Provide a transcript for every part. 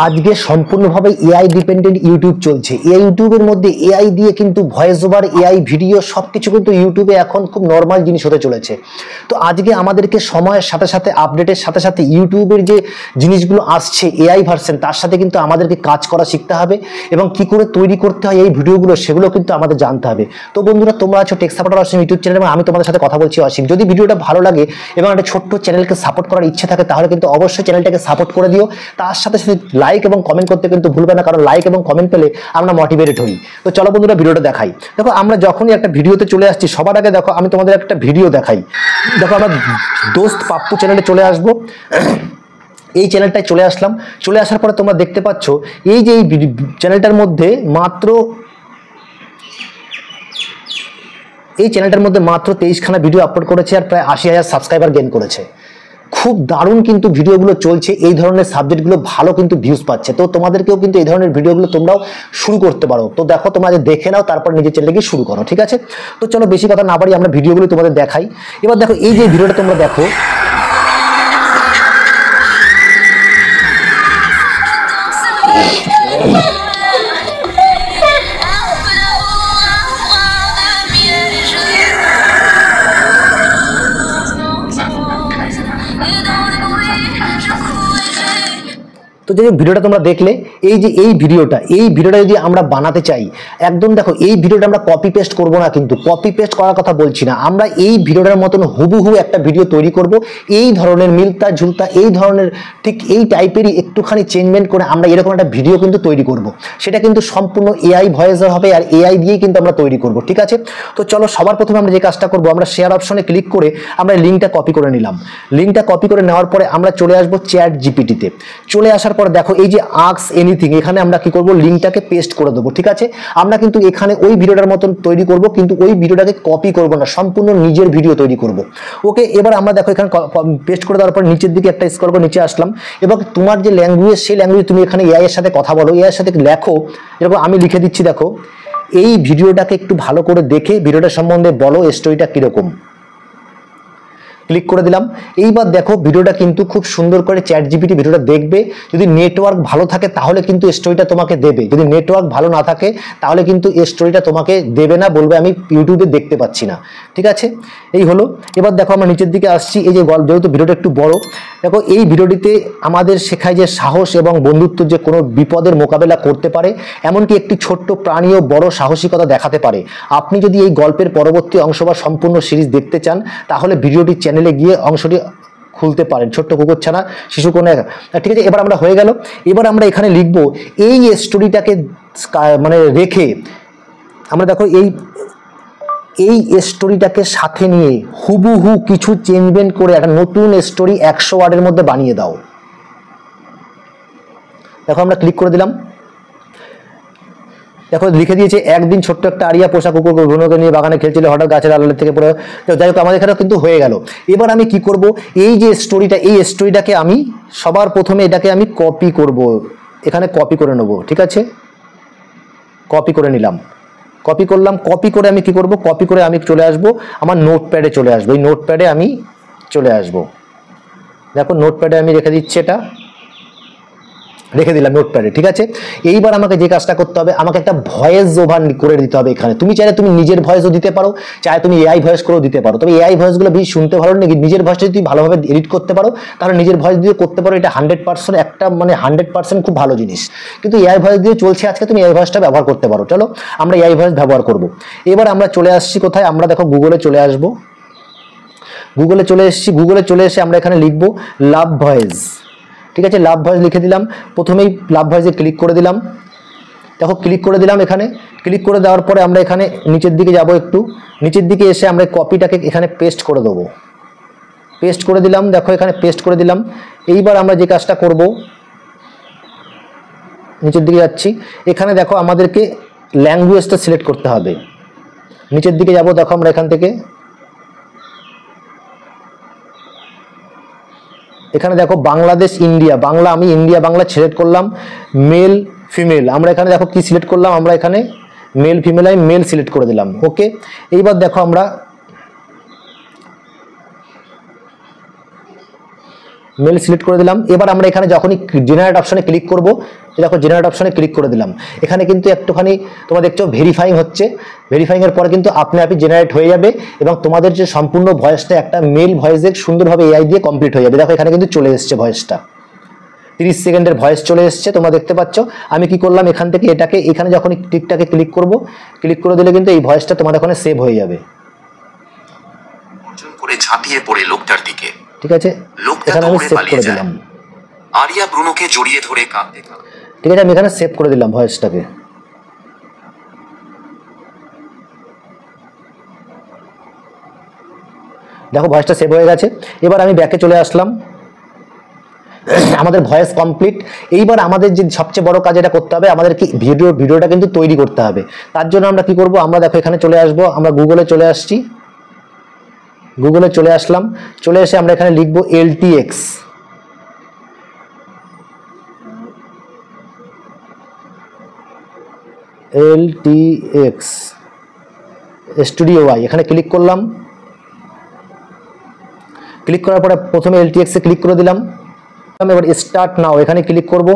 আজকে সম্পূর্ণভাবে AI dependent YouTube চলছে। এই ইউটিউবের মধ্যে এআই দিয়ে কিন্তু ভয়েস ওভার, এআই ভিডিও সবকিছু কিন্তু ইউটিউবে এখন খুব নর্মাল জিনিস হতে চলেছে। তো আজকে আমাদেরকে সময়ের সাথে সাথে, আপডেটের সাথে সাথে ইউটিউবের যে জিনিসগুলো আসছে এআই ভার্সন, তার সাথে কিন্তু আমাদেরকে কাজ করা শিখতে হবে এবং কি করে তৈরি করতে হয় এই ভিডিওগুলো, সেগুলো কিন্তু আমাদের জানতে হবে। তো বন্ধুরা, তোমরা আছো টেক সাপোর্টার অসীম ইউটিউব চ্যানেল এবং আমি তোমাদের সাথে কথা বলছি অসীম। যদি ভিডিওটা ভালো লাগে এবং একটা ছোট্ট চ্যানেলকে সাপোর্ট করার ইচ্ছে থাকে, তাহলে কিন্তু অবশ্যই চ্যানেলটাকে সাপোর্ট করে দিও। তার সাথে সাথে লাইক এবং কমেন্ট করতে কিন্তু ভুলবে না, কারণ লাইক এবং কমেন্ট পেলে আমরা মোটিভেটেড হই। তো চলো বন্ধুরা, ভিডিওটা দেখাই। দেখো, আমরা যখনই একটা ভিডিওতে চলে আসছি, সবার আগে দেখো আমি তোমাদের একটা ভিডিও দেখাই। দেখো, আমরা দোস্ত পাপ্পু চ্যানেলে চলে আসবো। এই চ্যানেলটায় চলে আসলাম। চলে আসার পরে তোমরা দেখতে পাচ্ছ এই যে এই চ্যানেলটার মধ্যে মাত্র 23খানা ভিডিও আপলোড করেছে আর প্রায় 80,000 সাবস্ক্রাইবার গেইন করেছে। খুব দারুণ কিন্তু ভিডিওগুলো চলছে, এই ধরনের সাবজেক্টগুলো ভালো কিন্তু ভিউজ পাচ্ছে। তো তোমাদেরকেও কিন্তু এই ধরনের ভিডিওগুলো তোমরাও শুরু করতে পারো। তো দেখো, তোমরা দেখে নাও, তারপর নিজের চ্যানেলে শুরু করো, ঠিক আছে? তো চলো বেশি কথা না বাড়ি, আমরা ভিডিওগুলো তোমাদের দেখাই। এবার দেখো, এই যে ভিডিওটা তোমরা দেখো, তো যে ভিডিওটা তোমরা দেখলে, এই যে এই ভিডিওটা যদি আমরা বানাতে চাই, একদম দেখো, এই ভিডিওটা আমরা কপি পেস্ট করবো না, কিন্তু কপি পেস্ট করার কথা বলছি না। আমরা এই ভিডিওটার মতন হুবহু একটা ভিডিও তৈরি করব, এই ধরনের মিলতা ঝুলতা, এই ধরনের ঠিক এই টাইপেরই একটুখানি চেঞ্জমেন্ট করে আমরা এরকম একটা ভিডিও কিন্তু তৈরি করব। সেটা কিন্তু সম্পূর্ণ এআই ভয়েসে হবে আর এআই দিয়েই কিন্তু আমরা তৈরি করব, ঠিক আছে? তো চলো, সবার প্রথমে আমরা যে কাজটা করবো, আমরা শেয়ার অপশনে ক্লিক করে আমরা লিঙ্কটা কপি করে নিলাম। লিঙ্কটা কপি করে নেওয়ার পরে আমরা চলে আসবো চ্যাট জিপিটিতে। চলে আসার পর দেখো, এই যে আস্ক এনিথিং, এখানে আমরা কি করব, লিঙ্কটাকে পেস্ট করে দেবো, ঠিক আছে? আমরা কিন্তু এখানে ওই ভিডিওটার মতন তৈরি করব, কিন্তু ওই ভিডিওটাকে কপি করব না, সম্পূর্ণ নিজের ভিডিও তৈরি করব। ওকে, এবার আমরা দেখো এখানে পেস্ট করে দেওয়ার পর নিচের দিকে একটা স্ক্রল করে নিচে আসলাম এবং তোমার যে ল্যাঙ্গুয়েজ, সেই ল্যাঙ্গুয়েজ তুমি এখানে এআই এর সাথে কথা বলো, এআই এর সাথে লেখো। যেরকম আমি লিখে দিচ্ছি, দেখো, এই ভিডিওটাকে একটু ভালো করে দেখে ভিডিওটা সম্বন্ধে বলো, স্টোরিটা কিরকম। ক্লিক করে দিলাম। এইবার দেখো, ভিডিওটা কিন্তু খুব সুন্দর করে চ্যাট জিপিটি ভিডিওটা দেখবে। যদি নেটওয়ার্ক ভালো থাকে তাহলে কিন্তু স্টোরিটা তোমাকে দেবে, যদি নেটওয়ার্ক ভালো না থাকে তাহলে কিন্তু এই স্টোরিটা তোমাকে দেবে না, বলবে আমি ইউটিউবে দেখতে পাচ্ছি না, ঠিক আছে? এই হলো। এবার দেখো, আমরা নিচের দিকে আসছি। এই যে যেহেতু ভিডিওটা একটু বড়, দেখো এই ভিডিওটিতে আমাদের শেখায় যে সাহস এবং বন্ধুত্ব যে কোনো বিপদের মোকাবেলা করতে পারে, এমনকি একটি ছোট্ট প্রাণীও বড় সাহসিকতা দেখাতে পারে। আপনি যদি এই গল্পের পরবর্তী অংশ বা সম্পূর্ণ সিরিজ দেখতে চান, তাহলে ভিডিওটি চ্যানেলে গিয়ে অংশটি খুলতে পারেন। ছোট্ট কুকুরছানা, শিশু কোণে, ঠিক আছে? এবার আমরা হয়ে গেল। এবার আমরা এখানে লিখবো এই স্টোরিটাকে মানে রেখে আমরা দেখো এই স্টোরিটাকে সাথে নিয়ে হুবহু কিছু চেঞ্জমেন্ট করে একটা নতুন স্টোরি 100 ওয়ার্ডের মধ্যে বানিয়ে দাও। দেখো, আমরা ক্লিক করে দিলাম। দেখো, লিখে দিয়েছে, একদিন ছোট্ট একটা আরিয়া পোষা কুকুর ঘুনোকে নিয়ে বাগানে খেলছিল, হঠাৎ গাছের আড়ালের থেকে পড়ে। যাই হোক, আমাদের এখানে কিন্তু হয়ে গেল। এবার আমি কি করব, এই যে স্টোরিটা, এই স্টোরিটাকে আমি সবার প্রথমে এটাকে আমি কপি করব, এখানে কপি করে নেব, ঠিক আছে? কপি করে নিলাম, কপি করলাম। কপি করে আমি কি করব, কপি করে আমি চলে আসব আমার নোটপ্যাডে চলে আসবো। এই নোটপ্যাডে আমি চলে আসব। দেখো, নোটপ্যাডে আমি রেখে দিচ্ছি, এটা রেখে দিলাম নোটপ্যাডে, ঠিক আছে? এইবার আমাকে যে কাজটা করতে হবে, আমাকে একটা ভয়েস ওভার করে দিতে হবে এখানে। তুমি চাইলে তুমি নিজের ভয়েসও দিতে পারো, চাই তুমি এআই ভয়েস করেও দিতে পারো। তবে এআই ভয়েসগুলো বেশি শুনতে ভালো নাকি, নিজের ভয়েসটা যদি ভালোভাবে এডিট করতে পারো তাহলে নিজের ভয়েস দিয়ে করতে পারো। এটা 100% একটা 100% খুব ভালো জিনিস। কিন্তু এআই ভয়েস দিয়ে চলছে আজকে, তুমি এআই ভয়েসটা ব্যবহার করতে পারো। চলো, আমরা এআই ভয়েস ব্যবহার করব। এবার আমরা চলে আসছি কোথায়, আমরা দেখো গুগলে চলে আসবো। গুগলে চলে এসেছি। গুগলে চলে এসে আমরা এখানে লিখবো লাভ ভয়েস, ঠিক আছে? লাভ ভয়েস লিখে দিলাম। প্রথমেই লাভ ভয়েসে ক্লিক করে দিলাম। দেখো, ক্লিক করে দিলাম। এখানে ক্লিক করে দেওয়ার পরে আমরা এখানে নিচের দিকে যাব, একটু নিচের দিকে এসে আমরা কপিটাকে এখানে পেস্ট করে দেবো। পেস্ট করে দিলাম। দেখো, এখানে পেস্ট করে দিলাম। এইবার আমরা যে কাজটা করব, নিচের দিকে যাচ্ছি। এখানে দেখো, আমাদেরকে ল্যাঙ্গুয়েজটা সিলেক্ট করতে হবে। নিচের দিকে যাব, দেখো আমরা এখান থেকে এখানে দেখো বাংলাদেশ, ইন্ডিয়া, বাংলা, আমি ইন্ডিয়া বাংলা সিলেক্ট করলাম। মেল ফিমেল, আমরা এখানে দেখো কি সিলেক্ট করলাম, আমরা এখানে মেল ফিমেল, আমি মেল সিলেক্ট করে দিলাম। ওকে, এইবার দেখো আমরা মেল সিলেক্ট করে দিলাম। এবার আমরা এখানে যখনই জেনারেট অপশনে ক্লিক করব, দেখো জেনারেট অপশনে ক্লিক করে দিলাম। এখানে কিন্তু একটুখানি তোমরা দেখছো ভেরিফাইং হচ্ছে, ভেরিফাইং এর পরে কিন্তু আপনি আপনি জেনারেট হয়ে যাবে এবং তোমাদের যে সম্পূর্ণ ভয়েসটা একটা মেল ভয়েসে সুন্দরভাবে এআই দিয়ে কমপ্লিট হয়ে যাবে। দেখো এখানে কিন্তু চলে এসেছে ভয়েসটা, 30 সেকেন্ডের ভয়েস চলে এসেছে, তোমরা দেখতে পাচ্ছ। আমি কি করলাম, এখান থেকে এটাকে এখানে যখন টিকটাকে ক্লিক করব, ক্লিক করে দিলে কিন্তু এই ভয়েসটা তোমার ওখানে সেভ হয়ে যাবে। করে ঝাঁপিয়ে পড়ে লোকটার দিকে, ঠিক আছে, এখানে আমি সেভ করে দিলাম। আরিয়া ব্রুনোকে জড়িয়ে ধরে কাঁদতে থাকে। ঠিক আছে, আমি এখানে সেভ করে দিলাম ভয়েসটাকে। দেখো ভয়েসটা সেভ হয়ে গেছে। এবার আমি ব্যাকে চলে আসলাম, আমাদের ভয়েস কমপ্লিট। এইবার আমাদের যে সবচেয়ে বড় কাজ এটা করতে হবে, আমাদের কি ভিডিওটা কিন্তু তৈরি করতে হবে। তার জন্য আমরা কি করব, আমরা দেখো এখানে চলে আসবো, আমরা গুগলে চলে আসছি, গুগলে চলে আসলাম। চলে এসে আমরা এখানে লিখবো LTX, LTX স্টুডিও ওয়াই, এখানে ক্লিক করলাম। ক্লিক করার পরে প্রথমে LTX এ ক্লিক করে দিলাম। এবার স্টার্ট নাও এখানে ক্লিক করব,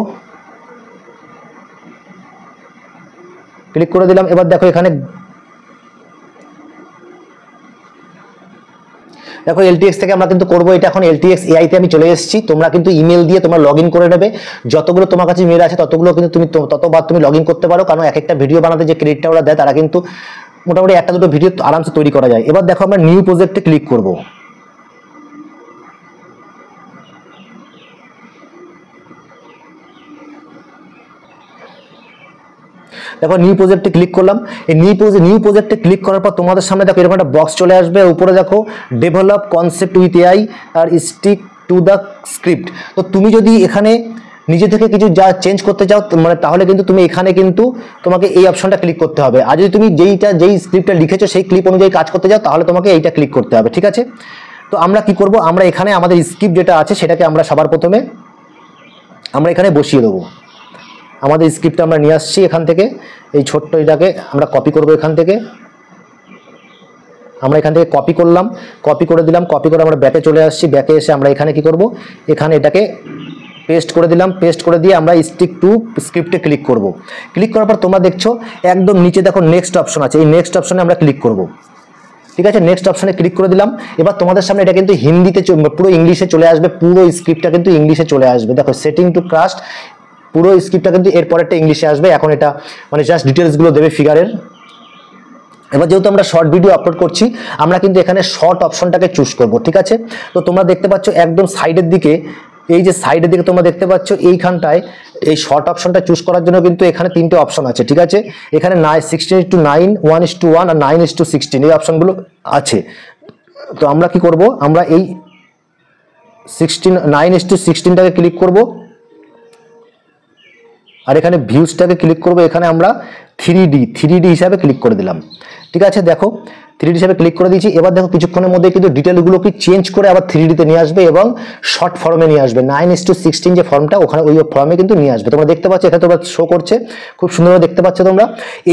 ক্লিক করে দিলাম। এবার দেখো এখানে দেখো LTX থেকে আমরা কিন্তু করবো এটা। এখন LTX AI তে আমি চলে এসেছি। তোমরা কিন্তু ইমেল দিয়ে তোমরা লগ ইন করে নেবে, যতগুলো তোমার কাছে ইমেল আছে ততগুলো কিন্তু তুমি ততবার তুমি লগ ইন করতে পারো, কারণ এক একটা ভিডিও বানাতে যে ক্রেডিটটা ওরা দেয় তারা কিন্তু মোটামুটি একটা দুটো ভিডিও আরামসে তৈরি করা যায়। এবার দেখো আমরা নিউ প্রজেক্টে ক্লিক করব। দেখো নিউ প্রজেক্টে ক্লিক করলাম। এই নিউ প্রজেক্টে ক্লিক করার পর তোমাদের সামনে দেখো এরকম একটা বক্স চলে আসবে। উপরে দেখো ডেভেলপ কনসেপ্ট উইথ AI আর স্টিক টু দ্য স্ক্রিপ্ট। তো তুমি যদি এখানে নিজে থেকে কিছু যা চেঞ্জ করতে চাও, মানে তাহলে কিন্তু তুমি এখানে কিন্তু তোমাকে এই অপশনটা ক্লিক করতে হবে। আর যদি তুমি যেই স্ক্রিপ্টটা লিখেছো সেই ক্লিপ অনুযায়ী কাজ করতে চাও, তাহলে তোমাকে এইটা ক্লিক করতে হবে। ঠিক আছে, তো আমরা কি করব, আমরা এখানে আমাদের স্ক্রিপ্ট যেটা আছে সেটাকে আমরা সবার প্রথমে আমরা এখানে বসিয়ে দেবো। আমাদের স্ক্রিপ্টটা আমরা নিয়ে আসছি এখান থেকে, এই ছোট্ট এটাকে আমরা কপি করব। এখান থেকে আমরা এখান থেকে কপি করলাম, কপি করে দিলাম। কপি করে আমরা ব্যাকে চলে আসছি। ব্যাকে এসে আমরা এখানে কি করব, এখানে এটাকে পেস্ট করে দিলাম। পেস্ট করে দিয়ে আমরা স্টিক টু স্ক্রিপ্টে ক্লিক করব। ক্লিক করার পর তোমরা দেখছো একদম নিচে দেখো নেক্সট অপশন আছে, এই নেক্সট অপশনে আমরা ক্লিক করব। ঠিক আছে, নেক্সট অপশনে ক্লিক করে দিলাম। এবার তোমাদের সামনে এটা কিন্তু হিন্দিতে পুরো ইংলিশে চলে আসবে, পুরো স্ক্রিপ্টটা কিন্তু ইংলিশে চলে আসবে। দেখো সেটিং টু ট্রাস্ট, পুরো স্ক্রিপ্টটা কিন্তু এরপরেরটা ইংলিশে আসবে। এখন এটা মানে জাস্ট ডিটেলসগুলো দেবে ফিগারের। এবার যেহেতু আমরা শর্ট ভিডিও আপলোড করছি, আমরা কিন্তু এখানে শর্ট অপশনটাকে চুজ করব। ঠিক আছে, তো তোমরা দেখতে পাচ্ছ একদম সাইডের দিকে, এই যে সাইডের দিকে তোমরা দেখতে পাচ্ছ এইখানটায় এই শর্ট অপশনটা চুজ করার জন্য কিন্তু এখানে তিনটে অপশন আছে। ঠিক আছে, এখানে 16:9, 1:1 আর 9:16 এই অপশনগুলো আছে। তো আমরা কি করব, আমরা এই 9:16টাকে ক্লিক করব আর এখানে ভিউজটাকে ক্লিক করব। এখানে আমরা 3D হিসাবে ক্লিক করে দিলাম। ঠিক আছে, দেখো 3D হিসাবে ক্লিক করে দিয়েছি। এবার দেখো কিছুক্ষণের মধ্যে কিন্তু ডিটেলগুলোকে চেঞ্জ করে আবার 3D-তে নিয়ে আসবে এবং শর্ট ফর্মে নিয়ে আসবে। 9:16 যে ফর্মটা ওখানে ওই ফর্মে কিন্তু নিয়ে আসবে। তোমরা দেখতে পাচ্ছ এখানে তোমরা শো করছে, খুব সুন্দরভাবে দেখতে পাচ্ছ তোমরা।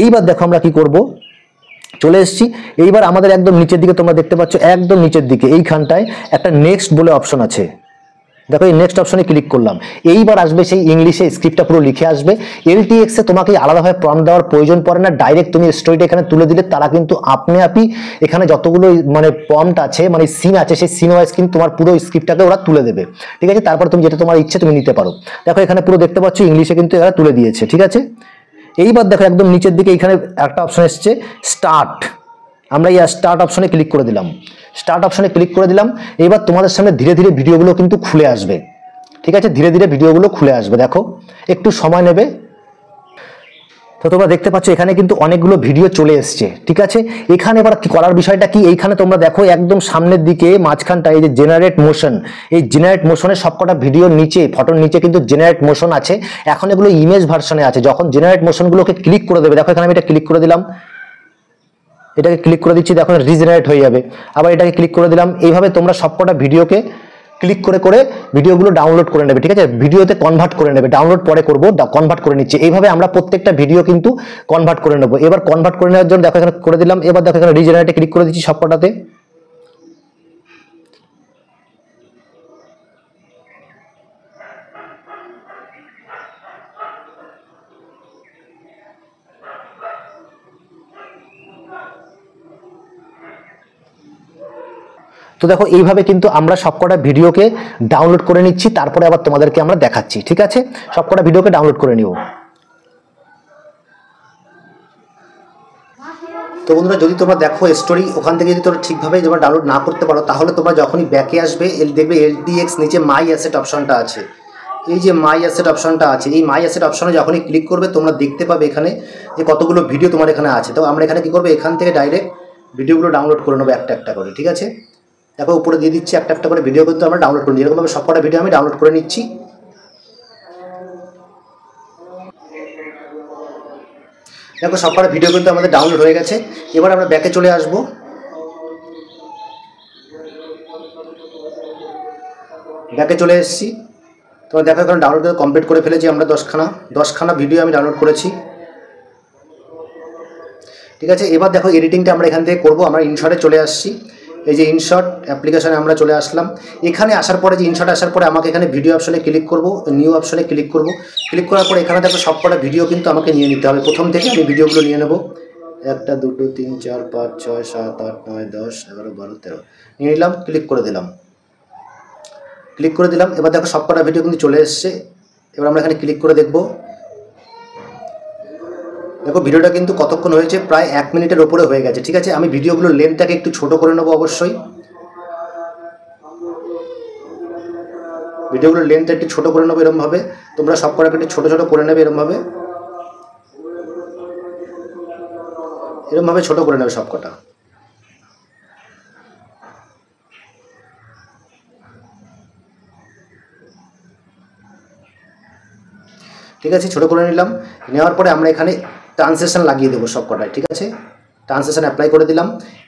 এইবার দেখো আমরা কি করব, চলে এসেছি। এইবার আমাদের একদম নিচের দিকে তোমরা দেখতে পাচ্ছ, একদম নিচের দিকে এইখানটায় একটা নেক্সট বলে অপশন আছে। দেখো এই নেক্সট অপশনে ক্লিক করলাম। এইবার আসবে সেই ইংলিশে স্ক্রিপ্টটা পুরো লিখে আসবে। LTX এ তোমাকে আলাদাভাবে প্রম্পট দেওয়ার প্রয়োজন পড়ে না, ডাইরেক্ট তুমি স্টোরিটা এখানে তুলে দিলে তারা কিন্তু আপনি এখানে যতগুলো মানে প্রম্পট আছে, মানে সিন আছে, সেই সিন ওয়াইজ কিন্তু তোমার পুরো স্ক্রিপ্টটাকে ওরা তুলে দেবে। ঠিক আছে, তারপর তুমি যেটা তোমার ইচ্ছে তুমি নিতে পারো। দেখো এখানে পুরো দেখতে পাচ্ছ ইংলিশে কিন্তু এরা তুলে দিয়েছে। ঠিক আছে, এইবার দেখো একদম নিচের দিকে এখানে একটা অপশন এসছে স্টার্ট। আমরা এই স্টার্ট অপশনে ক্লিক করে দিলাম। স্টার্ট অপশনে ক্লিক করে দিলাম। এবার তোমাদের সামনে ধীরে ধীরে ভিডিওগুলো কিন্তু খুলে আসবে। ঠিক আছে, ধীরে ধীরে ভিডিওগুলো খুলে আসবে। দেখো একটু সময় নেবে। তো তোমরা দেখতে পাচ্ছ এখানে কিন্তু অনেকগুলো ভিডিও চলে এসছে। ঠিক আছে, এখানে এবার কি করার বিষয়টা কি, এইখানে তোমরা দেখো একদম সামনের দিকে মাঝখানটা এই যে জেনারেট মোশন, এই জেনারেট মোশনের সবকটা ভিডিওর নিচে, ফটোর নিচে কিন্তু জেনারেট মোশন আছে। এখন এগুলো ইমেজ ভার্সনে আছে। যখন জেনারেট মোশনগুলোকে ক্লিক করে দেবে, দেখো এখানে আমি এটা ক্লিক করে দিলাম, এটাকে ক্লিক করে দিচ্ছি, দেখো রিজেনারেট হয়ে যাবে। আবার এটাকে ক্লিক করে দিলাম। এইভাবে তোমরা সবকটা ভিডিওকে ক্লিক করে করে ভিডিওগুলো ডাউনলোড করে নেবে। ঠিক আছে, ভিডিওতে কনভার্ট করে নেবে। ডাউনলোড পরে করবো, কনভার্ট করে নিচ্ছে। এইভাবে আমরা প্রত্যেকটা ভিডিও কিন্তু কনভার্ট করে নেবো। এবার কনভার্ট করে নেওয়ার জন্য দেখো এখানে করে দিলাম। এবার দেখো এখানে রিজেনারেটে ক্লিক করে দিচ্ছি সবকটাতে। তো দেখো এইভাবে কিন্তু আমরা সবকটা ভিডিওকে ডাউনলোড করে নিচ্ছি, তারপরে আবার তোমাদেরকে আমরা দেখাচ্ছি। ঠিক আছে, সবকটা ভিডিওকে ডাউনলোড করে নিও। তো বন্ধুরা, যদি তোমরা দেখো স্টোরি, ওখান থেকে যদি তোমরা ঠিকভাবে তোমরা ডাউনলোড না করতে পারো, তাহলে তোমরা যখনই ব্যাকে আসবে দেখবে LDX নিচে মাই অ্যাসেট অপশনটা আছে। এই যে মাই অ্যাসেট অপশনটা আছে, এই মাই অ্যাসেট অপশনে যখনই ক্লিক করবে তোমরা দেখতে পাবে এখানে যে কতগুলো ভিডিও তোমার এখানে আছে। তো আমরা এখানে কী করবো, এখান থেকে ডাইরেক্ট ভিডিওগুলো ডাউনলোড করে নেবো একটা একটা করে। ঠিক আছে, দেখো উপরে দিয়ে দিচ্ছি একটা একটা করে ভিডিও কিন্তু আমরা ডাউনলোড করে নিই। এরকমভাবে সবকটা ভিডিও আমি ডাউনলোড করে নিচ্ছি। দেখো সবকটা ভিডিও কিন্তু আমাদের ডাউনলোড হয়ে গেছে। এবার আমরা ব্যাকে চলে আসব। ব্যাকে চলে এসেছি। তোমরা দেখো এখন ডাউনলোড করে কমপ্লিট করে ফেলেছি আমরা 10খানা ভিডিও আমি ডাউনলোড করেছি। ঠিক আছে, এবার দেখো এডিটিংটা আমরা এখান থেকে করবো। আমরা ইনশটে চলে আসছি। এই যে ইনশট অ্যাপ্লিকেশনে আমরা চলে আসলাম। এখানে আসার পরে যে ইনশট আসার পরে আমাকে এখানে ভিডিও অপশনে ক্লিক করব, নিউ অপশনে ক্লিক করব। ক্লিক করার পরে এখানে দেখো সবকটা ভিডিও কিন্তু আমাকে নিয়ে নিতে হবে। প্রথম থেকে আমি ভিডিওগুলো নিয়ে নেব। 1 2 3 4 5 6 7 8 9 10 11 12 13 নিয়ে নিলাম। ক্লিক করে দিলাম। এবার দেখো সবকটা ভিডিও কিন্তু চলে এসছে। এবার আমরা এখানে ক্লিক করে দেখব। দেখো ভিডিওটা কিন্তু কতক্ষণ হয়েছে, প্রায় 1 মিনিটের ওপরে হয়ে গেছে। ঠিক আছে, আমি ভিডিওগুলোর লেন্থটাকে একটু ছোট করে নেবো। অবশ্যই ভিডিওগুলোর লেন্থটা একটু ছোট করে নেবো এরকমভাবে। তোমরা সবকটাকে একটু ছোট ছোট করে নেবে এরকমভাবে ছোট করে নেবে সবকটা। ঠিক আছে, ছোট করে নিলাম। নেওয়ার পরে আমরা এখানে ট্রান্সলেশন লাগিয়ে দেবো সবকটায়। ঠিক আছে, ট্রান্সলেশন অ্যাপ্লাই করে দিলাম।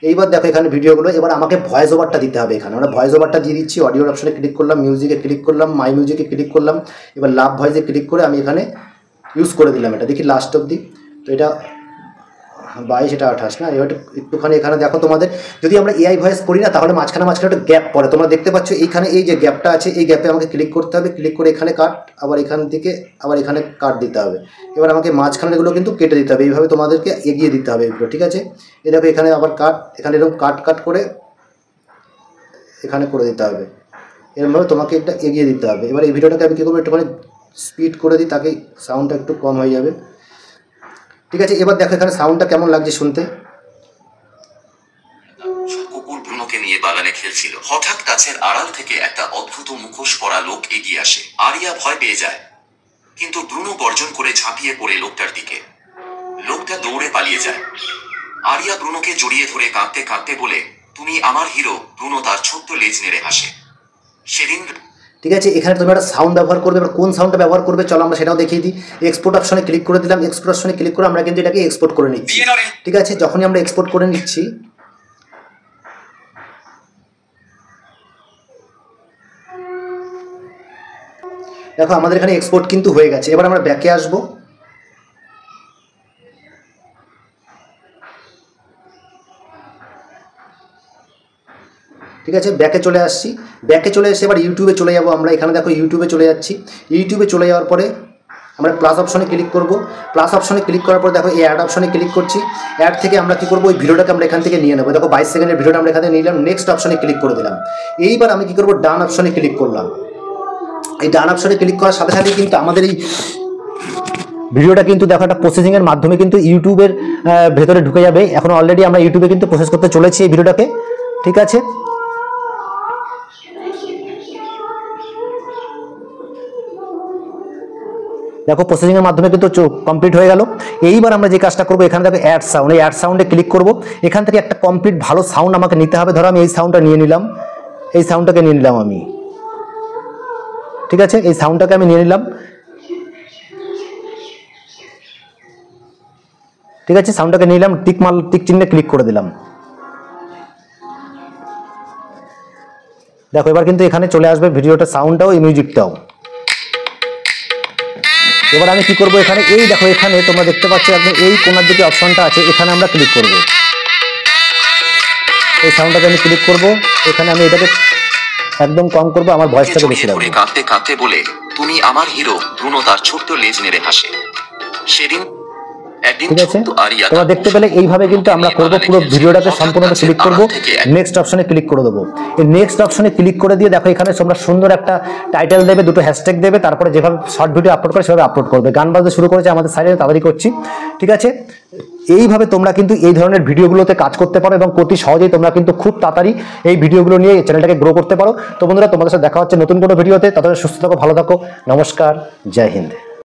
এইবার দেখো এখানে ভিডিওগুলো, এবার আমাকে ভয়েস ওভারটা দিতে হবে। এখানে আমরা ভয়েস ওভারটা দিয়ে দিচ্ছি। অডিওর অপশনে ক্লিক করলাম, মিউজিকে ক্লিক করলাম, মাই মিউজিকে ক্লিক করলাম। এবার লাভ ভয়েসে ক্লিক করে আমি এখানে ইউজ করে দিলাম। এটা দেখি লাস্ট অবধি। তো এটা 22 এটা 28 না। এবার একটুখানি এখানে দেখো তোমাদের যদি আমরা AI ভয়েস করি না, তাহলে মাঝখানে একটা গ্যাপ পড়ে। তোমরা দেখতে পাচ্ছ এইখানে এই যে গ্যাপটা আছে, এই গ্যাপে আমাকে ক্লিক করতে হবে। ক্লিক করে এখানে কাট, আবার এখান থেকে আবার এখানে কাট দিতে হবে। এবার আমাকে মাঝখানে এগুলো কিন্তু কেটে দিতে হবে। এইভাবে তোমাদেরকে এগিয়ে দিতে হবে এগুলো। ঠিক আছে, এই দেখো এখানে আবার কাট, এখানে এরকম কাট করে এখানে করে দিতে হবে। এরকমভাবে তোমাকে এটা এগিয়ে দিতে হবে। এবার এই ভিডিওটাকে আমি কী করবো, একটুখানি স্পিড করে দিই, তাকে সাউন্ডটা একটু কম হয়ে যাবে। ঠিক আছে, এবার দেখো এখানে সাউন্ডটা কেমন লাগছে শুনতে। কুকুর ব্রুনোকে নিয়ে বাগানে খেলছিল। হঠাৎ গাছের আড়াল থেকে একটা অদ্ভুত মুখোশ পরা লোক এগিয়ে আসে। আরিয়া ভয় পেয়ে যায়, কিন্তু ব্রুনো গর্জন করে ঝাঁপিয়ে পড়ে লোকটার দিকে। লোকটা দৌড়ে পালিয়ে যায়। আরিয়া ব্রুনোকে জড়িয়ে ধরে কাঁদতে কাঁদতে বলে, তুমি আমার হিরো। ব্রুনো তার ছোট্ট লেজ নেড়ে হাসে। সেদিন ঠিক আছে, এখানে তুমি একটা সাউন্ড ব্যবহার করবে। এবার কোন সাউন্ডটা ব্যবহার করবে চলো আমরা সেটাও দেখিয়ে দিই। এক্সপোর্ট অপশনে ক্লিক করে দিলাম। এক্সপোর্ট অপশনে ক্লিক করে আমরা কিন্তু এটাকে এক্সপোর্ট করে নিচ্ছি। ঠিক আছে, যখনই আমরা এক্সপোর্ট করে নিচ্ছি, দেখো আমাদের এখানে এক্সপোর্ট কিন্তু হয়ে গেছে। এবার আমরা ব্যাকে আসবো। ঠিক আছে, ব্যাকে চলে আসছি। ব্যাকে চলে এসে এবার ইউটিউবে চলে যাবো আমরা। এখানে দেখো ইউটিউবে চলে যাচ্ছি। ইউটিউবে চলে যাওয়ার পরে আমরা প্লাস অপশনে ক্লিক করব। প্লাস অপশনে ক্লিক করার পর দেখো এই অ্যাড অপশনে ক্লিক করছি। অ্যাড থেকে আমরা কী করবো, ওই ভিডিওটাকে আমরা এখান থেকে নিয়ে নেবো। দেখো 22 সেকেন্ডের ভিডিওটা আমরা এখানে নিলাম। নেক্সট অপশনে ক্লিক করে দিলাম। এইবার আমি কী করবো, ডান অপশনে ক্লিক করলাম। এই ডান অপশনে ক্লিক করার সাথে সাথে কিন্তু আমাদের এই ভিডিওটা কিন্তু দেখো একটা প্রসেসিংয়ের মাধ্যমে কিন্তু ইউটিউবের ভেতরে ঢুকে যাবে। এখন অলরেডি আমরা ইউটিউবে কিন্তু প্রসেস করতে চলেছি এই ভিডিওটাকে। ঠিক আছে, দেখো প্রসেসিংয়ের মাধ্যমে কিন্তু কমপ্লিট হয়ে গেল। এইবার আমরা যে কাজটা করবো, এখানে দেখো অ্যাড সাউন্ড, এই অ্যাড সাউন্ডে ক্লিক করব। এখান থেকে একটা কমপ্লিট ভালো সাউন্ড আমাকে নিতে হবে। ধরো আমি এই সাউন্ডটা নিয়ে নিলাম, এই সাউন্ডটাকে নিয়ে নিলাম আমি। ঠিক আছে, এই সাউন্ডটাকে আমি নিয়ে নিলাম। ঠিক আছে, সাউন্ডটাকে নিয়ে নিলাম, টিক চিহ্নে ক্লিক করে দিলাম। দেখো এবার কিন্তু এখানে চলে আসবে ভিডিওটা, সাউন্ডটাও এই মিউজিকটাও। এবার আমি কি করব, এখানে এই দেখো এখানে তোমরা দেখতে পাচ্ছ একদম এই কোণার দিকে অপশনটা আছে, এখানে আমরা ক্লিক করব। এই সাউন্ডটাকে আমি ক্লিক করব। এখানে আমি এটাকে একদম কম করব, আমার ভয়েসটাকে বেশি রাখবো। কাঁদতে কাঁদতে বলে, তুমি আমার হিরো। ব্রুনো তার ছোট্ট লেজ নেড়ে হাসে। সেদিন একদিন ঠিক আছে, ছোট্ট আরিয়া তোমরা তার দেখতে পেলে এইভাবে কিন্তু আমরা করবো। বাগানে পুরো খেলছিল। ভিডিওটাকে হঠাৎ সম্পূর্ণ গাছের ক্লিক করবো, আড়াল থেকে নেক্সট অপশনে ক্লিক করে দেবো। এই নেক্সট অপশনে ক্লিক করে দিয়ে দেখো এখানে তোমরা সুন্দর একটা টাইটেল দেবে, দুটো হ্যাশট্যাগ দেবে, তারপরে যেভাবে শর্ট ভিডিও আপলোড করে সেভাবে আপলোড করবে। গান বাজতে শুরু করেছে আমাদের সাইডে, তাড়াতাড়ি করছি, ঠিক আছে। এইভাবে তোমরা কিন্তু এই ধরনের ভিডিওগুলোতে কাজ করতে পারো এবং অতি সহজেই তোমরা কিন্তু খুব তাড়াতাড়ি এই ভিডিওগুলো নিয়ে চ্যানেলটাকে গ্রো করতে পারো। তো বন্ধুরা, তোমাদের সাথে দেখা হচ্ছে নতুন কোনো ভিডিওতে। ততক্ষণ সুস্থ থাকো, ভালো থাকো, নমস্কার, জয় হিন্দ।